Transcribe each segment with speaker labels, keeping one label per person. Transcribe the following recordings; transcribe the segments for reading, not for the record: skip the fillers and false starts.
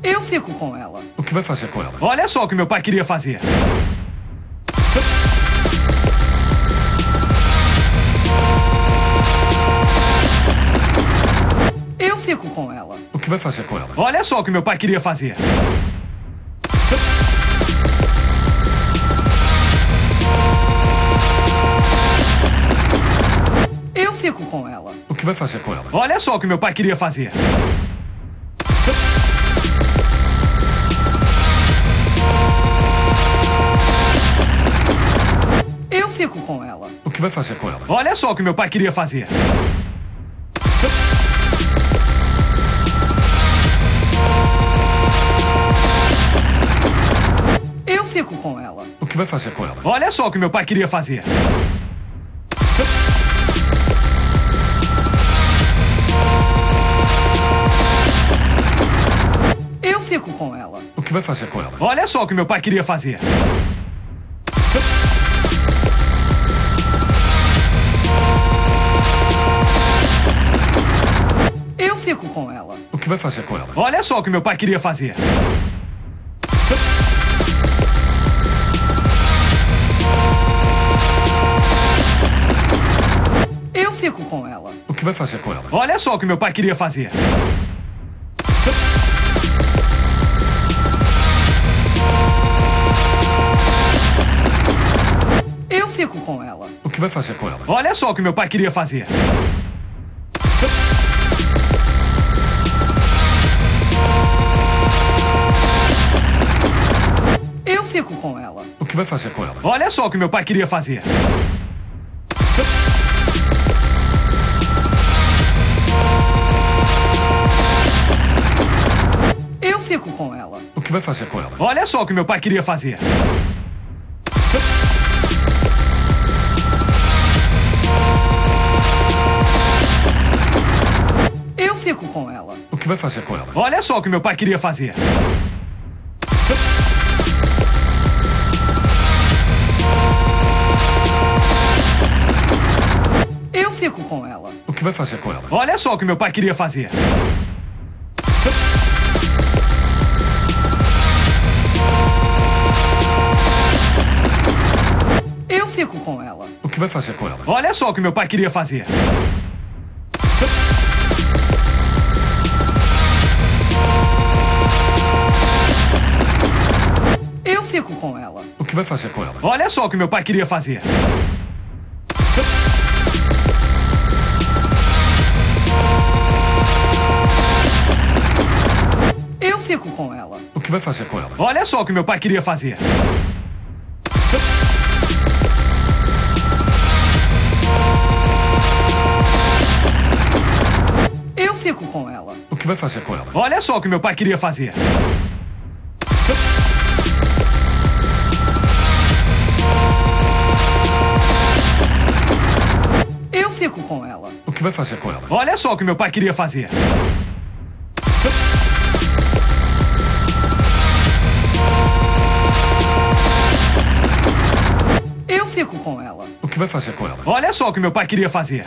Speaker 1: Eu fico com ela.
Speaker 2: O que vai fazer com ela?
Speaker 3: Olha só o que meu pai queria fazer.
Speaker 1: Eu fico com ela.
Speaker 2: O que vai fazer com ela?
Speaker 3: Olha só o que meu pai queria fazer.
Speaker 1: Eu fico com ela.
Speaker 2: O que vai fazer com ela?
Speaker 3: Olha só o que meu pai queria fazer.
Speaker 1: Eu fico com ela.
Speaker 2: O que vai fazer com ela?
Speaker 3: Olha só o que meu pai queria fazer.
Speaker 1: Eu fico com ela.
Speaker 2: O que vai fazer com ela?
Speaker 3: Olha só o que meu pai queria fazer.
Speaker 1: Eu fico com ela.
Speaker 2: O que vai fazer com ela?
Speaker 3: Olha só o que meu pai queria fazer.
Speaker 1: Eu fico com ela.
Speaker 2: O que vai fazer com ela?
Speaker 3: Olha só o que meu pai queria fazer.
Speaker 1: Eu fico com ela.
Speaker 2: O que vai fazer com ela?
Speaker 3: Olha só o que meu pai queria fazer.
Speaker 1: Eu fico com ela.
Speaker 2: O que vai fazer com ela?
Speaker 3: Olha só o que meu pai queria fazer.
Speaker 1: Eu fico com ela.
Speaker 2: O que vai fazer com ela?
Speaker 3: Olha só o que meu pai queria fazer.
Speaker 1: Eu fico com ela.
Speaker 2: O que vai fazer com ela?
Speaker 3: Olha só o que meu pai queria fazer.
Speaker 1: Eu fico com ela.
Speaker 2: O que vai fazer com ela?
Speaker 3: Olha só o que meu pai queria fazer.
Speaker 1: Eu fico com ela.
Speaker 2: O que vai fazer com ela?
Speaker 3: Olha só o que meu pai queria fazer.
Speaker 1: Eu fico com ela.
Speaker 2: O que vai fazer com ela?
Speaker 3: Olha só o que meu pai queria fazer.
Speaker 1: Eu fico com ela.
Speaker 2: O que vai fazer com ela?
Speaker 3: Olha só o que meu pai queria fazer.
Speaker 1: Eu fico com ela.
Speaker 2: O que vai fazer com ela?
Speaker 3: Olha só o que meu pai queria fazer.
Speaker 1: Eu fico com ela.
Speaker 2: O que vai fazer com ela?
Speaker 3: Olha só o que meu pai queria fazer.
Speaker 1: Eu fico com ela.
Speaker 2: O que vai fazer com ela?
Speaker 3: Olha só o que meu pai queria fazer.
Speaker 1: Eu fico com ela.
Speaker 2: O que vai fazer com ela?
Speaker 3: Olha só o que meu pai queria fazer.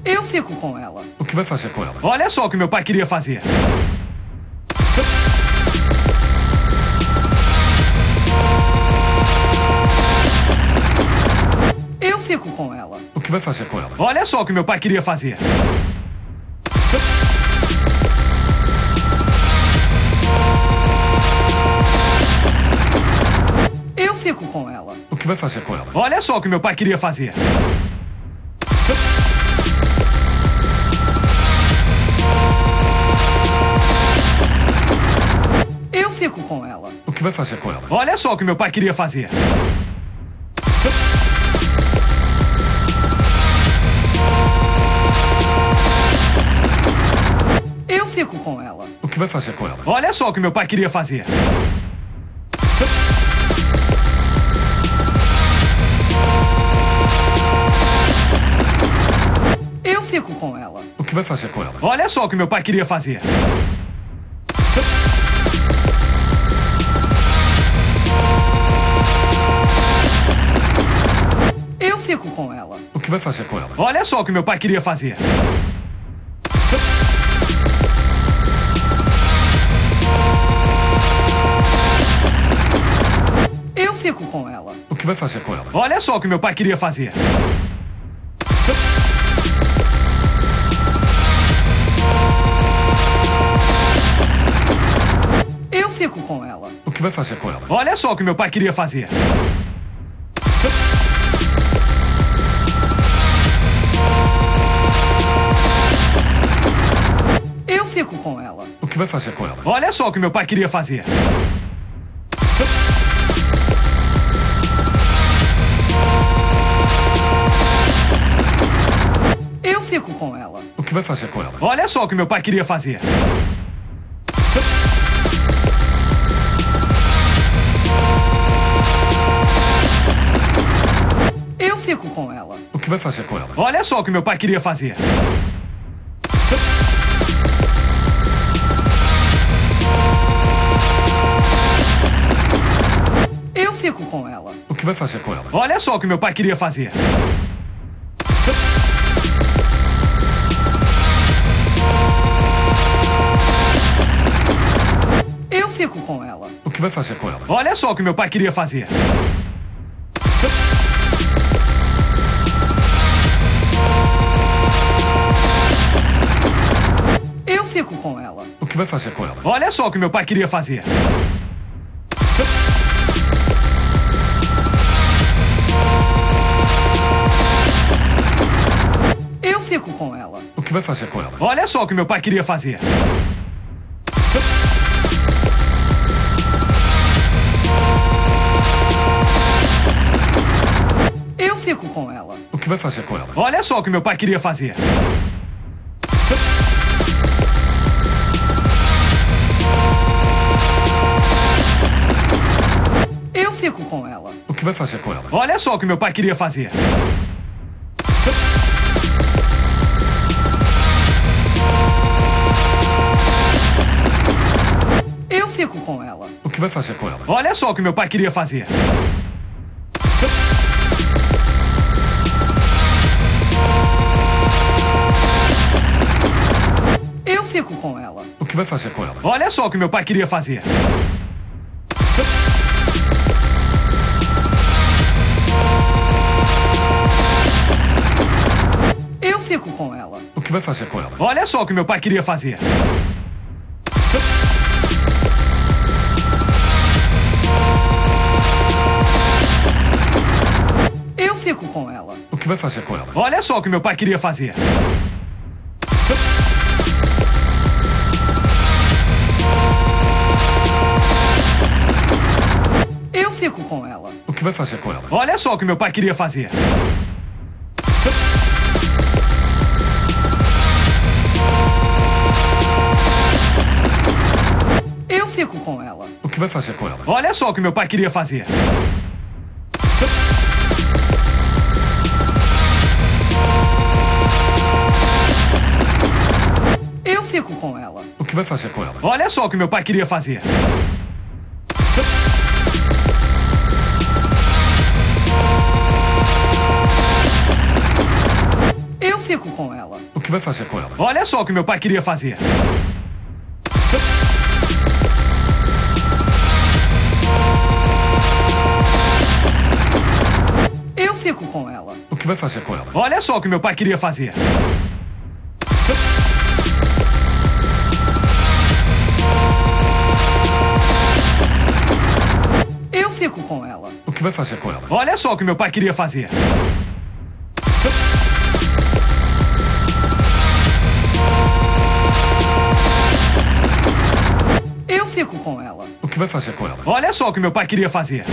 Speaker 1: Eu fico com ela.
Speaker 2: O que vai fazer com ela?
Speaker 3: Olha só o que meu pai queria fazer.
Speaker 1: Eu fico com ela.
Speaker 2: O que vai fazer com ela?
Speaker 3: Olha só o que meu pai queria fazer.
Speaker 1: Eu fico com ela.
Speaker 2: O que vai fazer com ela?
Speaker 3: Olha só o que meu pai queria fazer.
Speaker 1: Eu fico com ela.
Speaker 2: O que vai fazer com ela?
Speaker 3: Olha só o que meu pai queria fazer.
Speaker 1: Eu fico com ela.
Speaker 2: O que vai fazer com ela?
Speaker 3: Olha só o que meu pai queria fazer.
Speaker 1: Eu fico com ela.
Speaker 2: O que vai fazer com ela?
Speaker 3: Olha só o que meu pai queria fazer.
Speaker 1: Eu fico com ela.
Speaker 2: O que vai fazer com ela?
Speaker 3: Olha só o que meu pai queria fazer.
Speaker 1: Eu fico com ela.
Speaker 2: O que vai fazer com ela?
Speaker 3: Olha só o que meu pai queria fazer.
Speaker 1: Eu fico com ela.
Speaker 2: O que vai fazer com ela?
Speaker 3: Olha só o que meu pai queria fazer.
Speaker 1: Eu fico com ela.
Speaker 2: O que vai fazer com ela?
Speaker 3: Olha só o que meu pai queria fazer.
Speaker 1: Eu fico com ela.
Speaker 2: O que vai fazer com ela?
Speaker 3: Olha só o que meu pai queria fazer.
Speaker 1: Eu fico com ela.
Speaker 2: O que vai fazer com ela?
Speaker 3: Olha só o que meu pai queria fazer.
Speaker 1: Eu fico com ela.
Speaker 2: O que vai fazer com ela?
Speaker 3: Olha só o que meu pai queria fazer.
Speaker 1: Eu fico com ela.
Speaker 2: O que vai fazer com ela?
Speaker 3: Olha só o que meu pai queria fazer.
Speaker 1: Eu fico com ela.
Speaker 2: O que vai fazer com ela?
Speaker 3: Olha só o que meu pai queria fazer.
Speaker 1: Eu fico com ela.
Speaker 2: O que vai fazer com ela?
Speaker 3: Olha só o que meu pai queria fazer.
Speaker 1: Eu fico com ela.
Speaker 2: O que vai fazer com ela?
Speaker 3: Olha só o que meu pai queria fazer.
Speaker 1: Eu fico com ela.
Speaker 2: O que vai fazer com ela?
Speaker 3: Olha só o que meu pai queria fazer.
Speaker 1: Eu fico com ela.
Speaker 2: O que vai fazer com ela?
Speaker 3: Olha só o que meu pai queria fazer.
Speaker 1: Eu fico com ela.
Speaker 2: O que vai fazer com ela?
Speaker 3: Olha só o que meu pai queria fazer.
Speaker 1: Eu fico com ela.
Speaker 2: O que vai fazer com ela?
Speaker 3: Olha só o que meu pai queria fazer.
Speaker 1: Eu fico com ela.
Speaker 2: O que vai fazer com ela?
Speaker 3: Olha só o que meu pai queria fazer.
Speaker 1: Eu fico com ela.
Speaker 2: O que vai fazer com ela?
Speaker 3: Olha só o que meu pai queria fazer.
Speaker 1: Eu fico com ela.
Speaker 2: O que vai fazer com ela?
Speaker 3: Olha só o que meu pai queria fazer.
Speaker 1: Eu fico com ela.
Speaker 2: O que vai fazer com ela?
Speaker 3: Olha só o que meu pai queria fazer.
Speaker 1: Eu fico com ela.
Speaker 2: O que vai fazer com ela?
Speaker 3: Olha só o que meu pai queria fazer.
Speaker 1: Eu fico com ela.
Speaker 2: O que vai fazer com ela?
Speaker 3: Olha só o que meu pai queria fazer.
Speaker 1: Eu fico com ela.
Speaker 2: O que vai fazer com ela?
Speaker 3: Olha só o que meu pai queria fazer.
Speaker 1: Eu fico com ela.
Speaker 2: O que vai fazer com ela?
Speaker 3: Olha só o que meu pai queria fazer.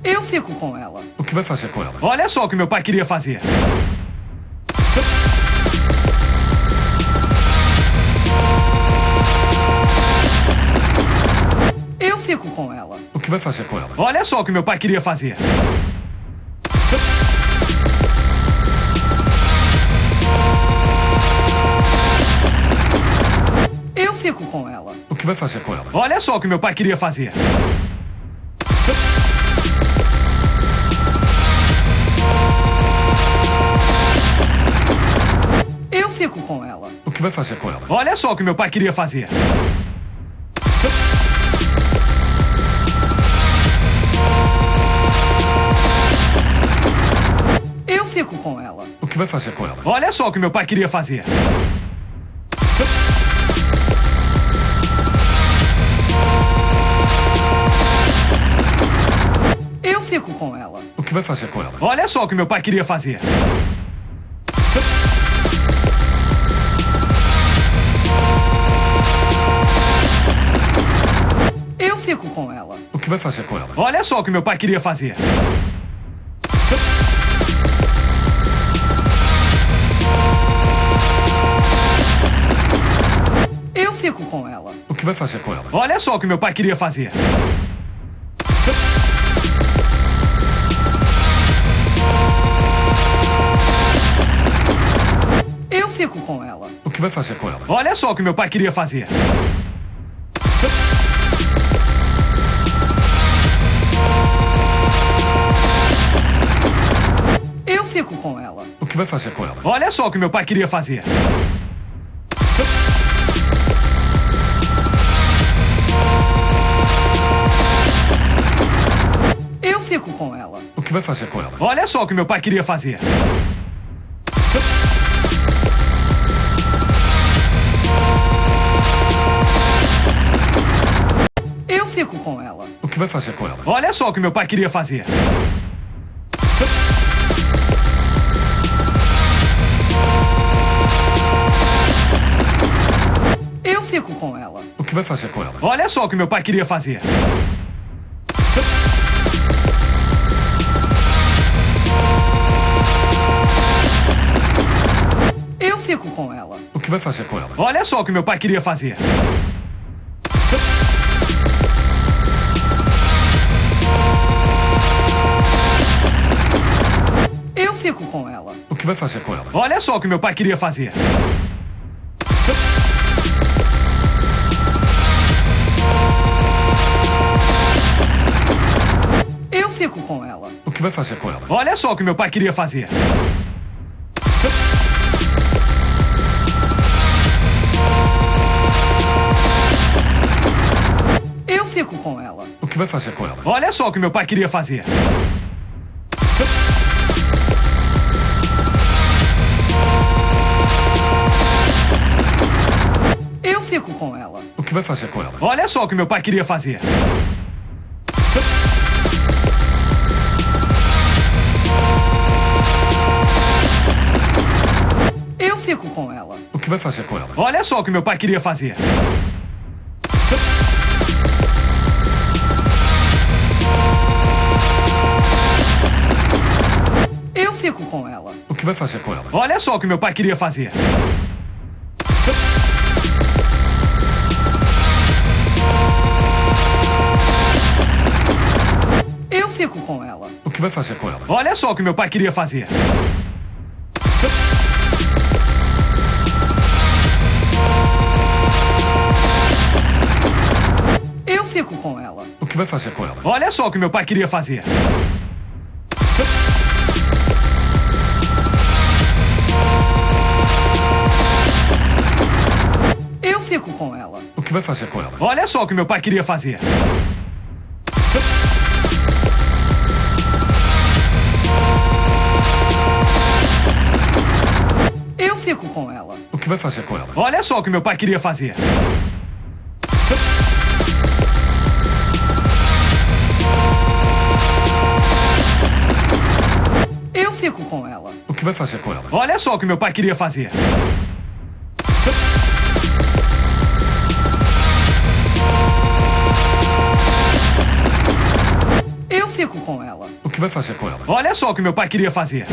Speaker 1: Eu fico com ela.
Speaker 2: O que vai fazer com ela?
Speaker 3: Olha só o que meu pai queria fazer.
Speaker 1: Eu fico com ela.
Speaker 2: O que vai fazer com ela?
Speaker 3: Olha só o que meu pai queria fazer.
Speaker 1: Eu fico com ela.
Speaker 2: O que vai fazer com ela?
Speaker 3: Olha só o que meu pai queria fazer.
Speaker 1: Eu fico com ela.
Speaker 2: O que vai fazer com ela?
Speaker 3: Olha só o que meu pai queria fazer.
Speaker 1: Eu fico com ela.
Speaker 2: O que vai fazer com ela?
Speaker 3: Olha só o que meu pai queria fazer.
Speaker 1: Eu fico com ela.
Speaker 2: O que vai fazer com ela?
Speaker 3: Olha só o que meu pai queria fazer.
Speaker 1: Eu fico com ela.
Speaker 2: O que vai fazer com ela?
Speaker 3: Olha só o que meu pai queria fazer.
Speaker 1: Eu fico com ela.
Speaker 2: O que vai fazer com ela?
Speaker 3: Olha só o que meu pai queria fazer.
Speaker 1: Eu fico com ela.
Speaker 2: O que vai fazer com ela?
Speaker 3: Olha só o que meu pai queria fazer.
Speaker 1: Eu fico com ela.
Speaker 2: O que vai fazer com ela?
Speaker 3: Olha só o que meu pai queria fazer.
Speaker 1: Eu fico com ela.
Speaker 2: O que vai fazer com ela?
Speaker 3: Olha só o que meu pai queria fazer.
Speaker 1: Eu fico com ela.
Speaker 2: O que vai fazer com ela?
Speaker 3: Olha só o que meu pai queria fazer.
Speaker 1: Eu fico com ela.
Speaker 2: O que vai fazer com ela?
Speaker 3: Olha só o que meu pai queria fazer.
Speaker 1: Eu fico com ela.
Speaker 2: O que vai fazer com ela?
Speaker 3: Olha só o que meu pai queria fazer.
Speaker 1: Eu fico com ela.
Speaker 2: O que vai fazer com ela?
Speaker 3: Olha só o que meu pai queria fazer.
Speaker 1: Eu fico com ela.
Speaker 2: O que vai fazer com ela?
Speaker 3: Olha só o que meu pai queria fazer.
Speaker 1: Eu fico com ela.
Speaker 2: O que vai fazer com ela?
Speaker 3: Olha só o que meu pai queria fazer.
Speaker 1: Eu fico com ela.
Speaker 2: O que vai fazer com ela?
Speaker 3: Olha só o que meu pai queria fazer.
Speaker 1: Eu fico com ela.
Speaker 2: O que vai fazer com ela?
Speaker 3: Olha só o que meu pai queria fazer.
Speaker 1: Eu fico com ela.
Speaker 2: O que vai fazer com ela?
Speaker 3: Olha só o que meu pai queria fazer.
Speaker 1: Eu fico com ela.
Speaker 2: O que vai fazer com ela?
Speaker 3: Olha só o que meu pai queria fazer.
Speaker 1: Eu fico com ela.
Speaker 2: O que vai fazer com ela?
Speaker 3: Olha só o que meu pai queria fazer.
Speaker 1: Eu fico com ela.
Speaker 2: O que vai fazer com ela?
Speaker 3: Olha só o que meu pai queria fazer.
Speaker 1: Eu fico com ela.
Speaker 2: O que vai fazer com ela?
Speaker 3: Olha só o que meu pai queria fazer.
Speaker 1: Eu fico com ela.
Speaker 2: O que vai fazer com ela?
Speaker 3: Olha só o que meu pai queria fazer.
Speaker 1: Eu fico com ela.
Speaker 2: O que vai fazer com ela?
Speaker 3: Olha só o que meu pai queria fazer.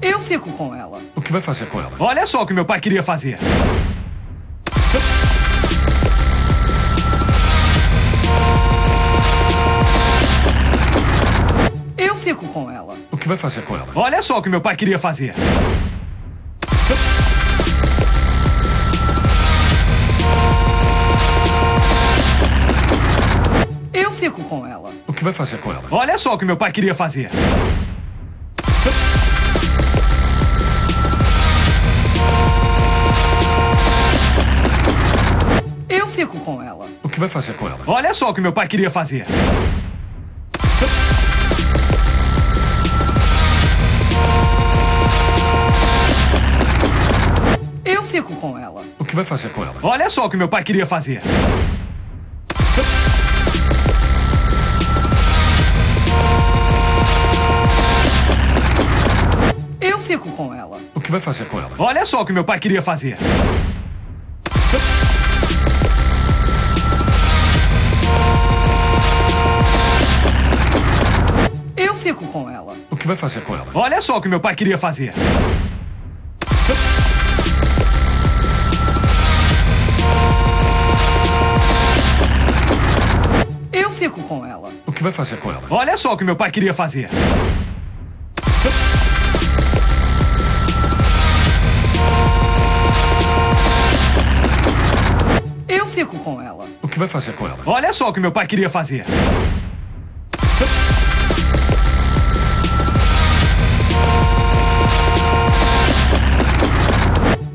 Speaker 1: Eu fico com ela.
Speaker 2: O que vai fazer com ela?
Speaker 3: Olha só o que meu pai queria fazer.
Speaker 1: Eu fico com ela.
Speaker 2: O que vai fazer com ela?
Speaker 3: Olha só o que meu pai queria fazer.
Speaker 1: Eu fico com ela.
Speaker 2: O que vai fazer com ela?
Speaker 3: Olha só o que meu pai queria fazer.
Speaker 1: Eu fico com ela.
Speaker 2: O que vai fazer com ela?
Speaker 3: Olha só o que meu pai queria fazer.
Speaker 1: Eu fico com ela.
Speaker 2: O que vai fazer com ela?
Speaker 3: Olha só o que meu pai queria fazer.
Speaker 1: Eu fico com ela.
Speaker 2: O que vai fazer com ela?
Speaker 3: Olha só o que meu pai queria fazer.
Speaker 1: Eu fico com ela.
Speaker 2: O que vai fazer com ela?
Speaker 3: Olha só o que meu pai queria fazer.
Speaker 1: Eu fico com ela.
Speaker 2: O que vai fazer com ela?
Speaker 3: Olha só o que meu pai queria fazer.
Speaker 1: Eu fico com ela.
Speaker 2: O que vai fazer com ela?
Speaker 3: Olha só o que meu pai queria fazer.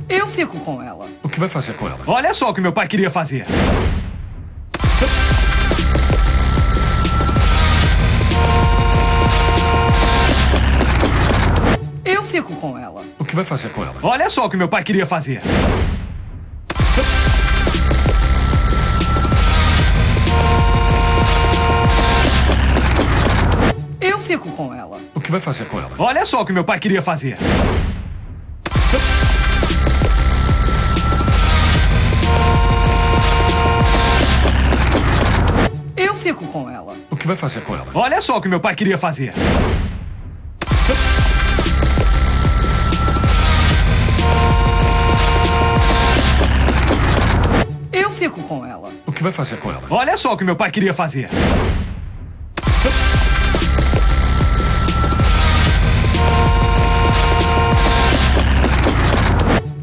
Speaker 1: Eu fico com ela.
Speaker 2: O que vai fazer com ela?
Speaker 3: Olha só o que meu pai queria fazer.
Speaker 1: Eu fico com ela.
Speaker 2: O que vai fazer com ela?
Speaker 3: Olha só o que meu pai queria fazer.
Speaker 1: Eu fico com ela.
Speaker 2: O que vai fazer com ela?
Speaker 3: Olha só o que meu pai queria fazer.
Speaker 1: Eu fico com ela.
Speaker 2: O que vai fazer com ela?
Speaker 3: Olha só o que meu pai queria fazer.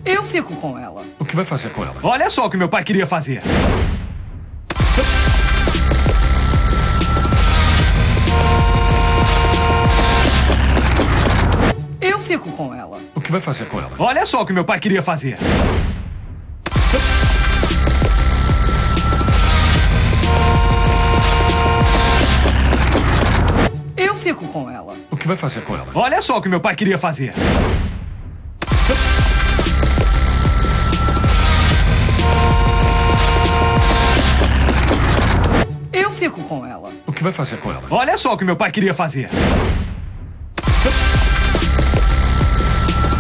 Speaker 1: Eu fico com ela.
Speaker 2: O que vai fazer com ela?
Speaker 3: Olha só o que meu pai queria fazer.
Speaker 1: Eu fico com ela.
Speaker 2: O que vai fazer com ela?
Speaker 3: Olha só o que meu pai queria fazer.
Speaker 1: Eu fico com ela.
Speaker 2: O que vai fazer com ela?
Speaker 3: Olha só o que meu pai queria fazer.
Speaker 1: Eu fico com ela.
Speaker 2: O que vai fazer com ela?
Speaker 3: Olha só o que meu pai queria fazer.
Speaker 1: Eu fico com ela.
Speaker 2: O que vai fazer com ela?
Speaker 3: Olha só o que meu pai queria fazer.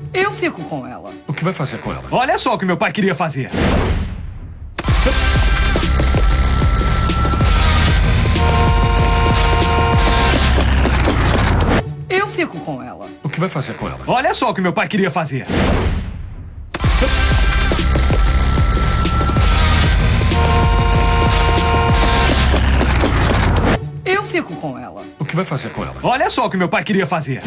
Speaker 1: Eu fico com ela.
Speaker 2: O que vai fazer com ela?
Speaker 3: Olha só o que meu pai queria fazer.
Speaker 1: Eu fico com ela.
Speaker 2: O que vai fazer com ela?
Speaker 3: Olha só o que meu pai queria fazer.
Speaker 1: Eu fico com ela.
Speaker 2: O que vai fazer com ela?
Speaker 3: Olha só o que meu pai queria fazer.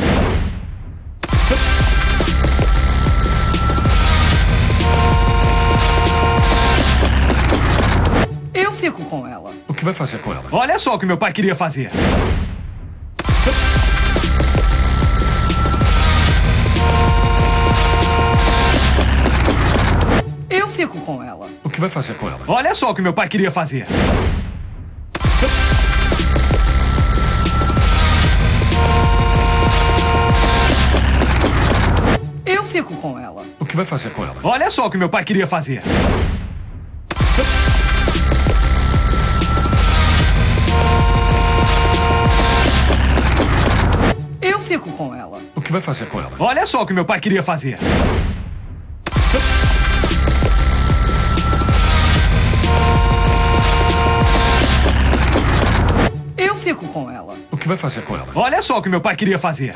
Speaker 1: Eu fico com ela.
Speaker 2: O que vai fazer com ela?
Speaker 3: Olha só o que meu pai queria fazer.
Speaker 1: Eu fico com ela.
Speaker 2: O que vai fazer com ela?
Speaker 3: Olha só o que meu pai queria fazer.
Speaker 1: Eu fico com ela.
Speaker 2: O que vai fazer com ela?
Speaker 3: Olha só o que meu pai queria fazer.
Speaker 1: Eu fico com ela.
Speaker 2: O que vai fazer com ela?
Speaker 3: Olha só o que meu pai queria fazer.
Speaker 1: Eu fico com ela.
Speaker 2: O que vai fazer com ela?
Speaker 3: Olha só o que meu pai queria fazer.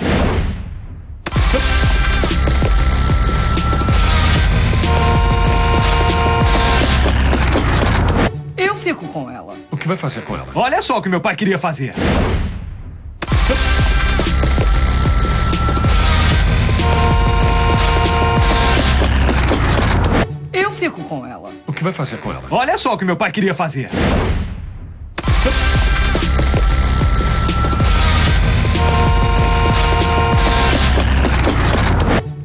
Speaker 1: Eu fico com ela.
Speaker 2: O que vai fazer com ela?
Speaker 3: Olha só o que meu pai queria fazer.
Speaker 1: Eu fico com ela.
Speaker 2: O que vai fazer com ela?
Speaker 3: Olha só o que meu pai queria fazer.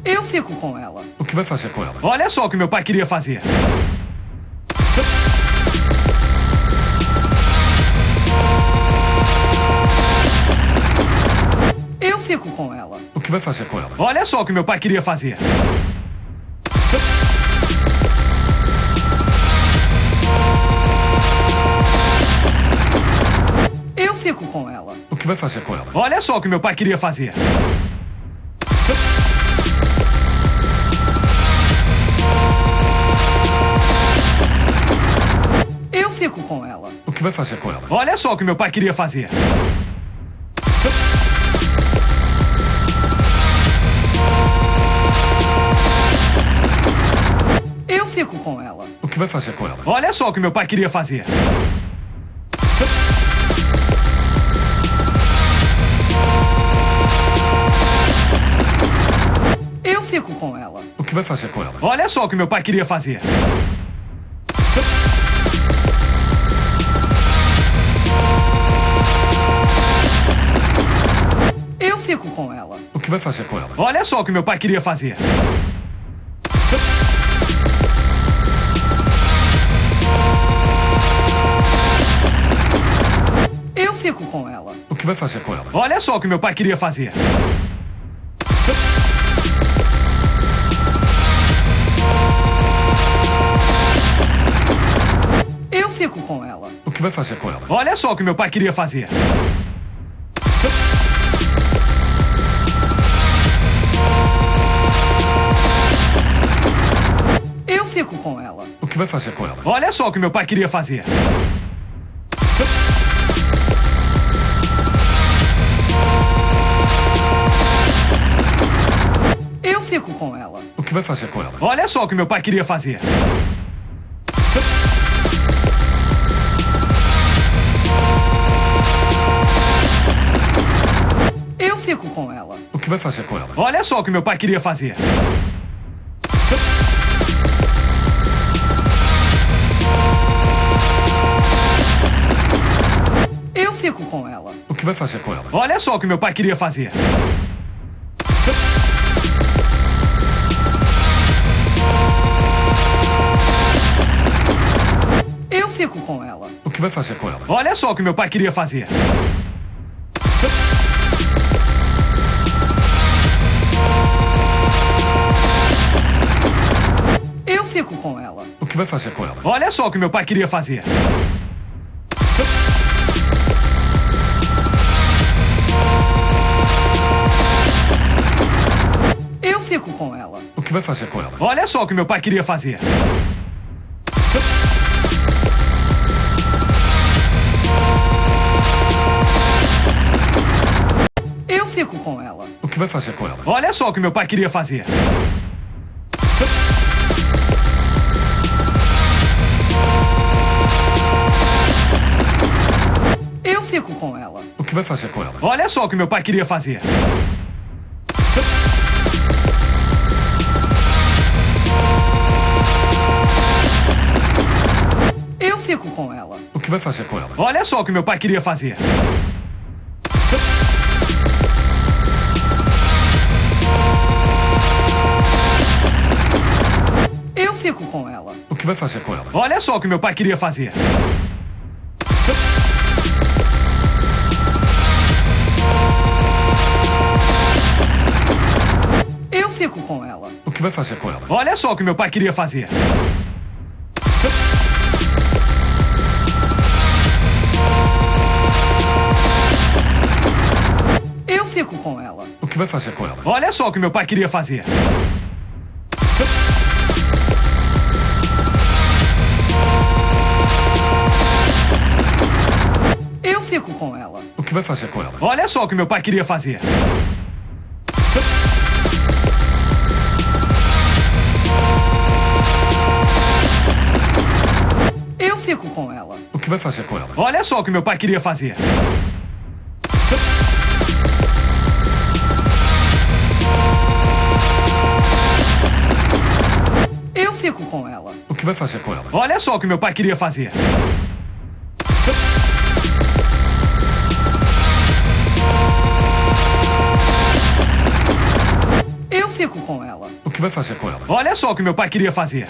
Speaker 1: Eu fico com ela.
Speaker 2: O que vai fazer com ela?
Speaker 3: Olha só o que meu pai queria fazer.
Speaker 1: Eu fico com ela.
Speaker 2: O que vai fazer com ela?
Speaker 3: Olha só o que meu pai queria fazer.
Speaker 1: Eu fico com ela.
Speaker 2: O que vai fazer com ela?
Speaker 3: Olha só o que meu pai queria fazer.
Speaker 1: Eu fico com ela.
Speaker 2: O que vai fazer com ela?
Speaker 3: Olha só o que meu pai queria fazer.
Speaker 1: Eu fico com ela.
Speaker 2: O que vai fazer com ela?
Speaker 3: Olha só o que meu pai queria fazer.
Speaker 1: Eu fico com ela.
Speaker 2: O que vai fazer com ela?
Speaker 3: Olha só o que meu pai queria fazer.
Speaker 1: Eu fico com ela.
Speaker 2: O que vai fazer com ela?
Speaker 3: Olha só o que meu pai queria fazer.
Speaker 1: Eu fico com ela.
Speaker 2: O que vai fazer com ela?
Speaker 3: Olha só o que meu pai queria fazer.
Speaker 1: Eu fico com ela.
Speaker 2: O que vai fazer com ela?
Speaker 3: Olha só o que meu pai queria fazer.
Speaker 1: Eu fico com ela.
Speaker 2: O que vai fazer com ela?
Speaker 3: Olha só o que meu pai queria fazer.
Speaker 1: Eu fico com ela.
Speaker 2: O que vai fazer com ela?
Speaker 3: Olha só o que meu pai queria fazer.
Speaker 1: Eu fico com ela.
Speaker 2: O que vai fazer com ela?
Speaker 3: Olha só o que meu pai queria fazer.
Speaker 1: Eu fico com ela.
Speaker 2: O que vai fazer com ela?
Speaker 3: Olha só o que meu pai queria fazer.
Speaker 1: Eu fico com ela.
Speaker 2: O que vai fazer com ela?
Speaker 3: Olha só o que meu pai queria fazer.
Speaker 1: Eu fico com ela.
Speaker 2: O que vai fazer com ela?
Speaker 3: Olha só o que meu pai queria fazer.
Speaker 1: Eu fico com ela.
Speaker 2: O que vai fazer com ela?
Speaker 3: Olha só o que meu pai queria fazer.
Speaker 1: Eu fico com ela.
Speaker 2: O que vai fazer com ela?
Speaker 3: Olha só o que meu pai queria fazer.
Speaker 1: Eu fico com ela.
Speaker 2: O que vai fazer com ela?
Speaker 3: Olha só o que meu pai queria fazer.
Speaker 1: Eu fico com ela.
Speaker 2: O que vai fazer com ela?
Speaker 3: Olha só o que meu pai queria fazer.
Speaker 1: Eu fico com ela.
Speaker 2: O que vai fazer com ela?
Speaker 3: Olha só o que meu pai queria fazer.
Speaker 1: Eu fico com ela.
Speaker 2: O que vai fazer com ela?
Speaker 3: Olha só o que meu pai queria fazer.
Speaker 1: Eu fico com ela.
Speaker 2: O que vai fazer com ela?
Speaker 3: Olha só o que meu pai queria fazer.
Speaker 1: Eu fico com ela.
Speaker 2: O que vai fazer com ela?
Speaker 3: Olha só o que meu pai queria fazer.
Speaker 1: Eu fico com ela.
Speaker 2: O que vai fazer com ela?
Speaker 3: Olha só o que meu pai queria fazer.
Speaker 1: Eu fico com ela.
Speaker 2: O que vai fazer com ela?
Speaker 3: Olha só o que meu pai queria fazer.
Speaker 1: Eu fico com ela.
Speaker 2: O que vai fazer com ela?
Speaker 3: Olha só o que meu pai queria fazer.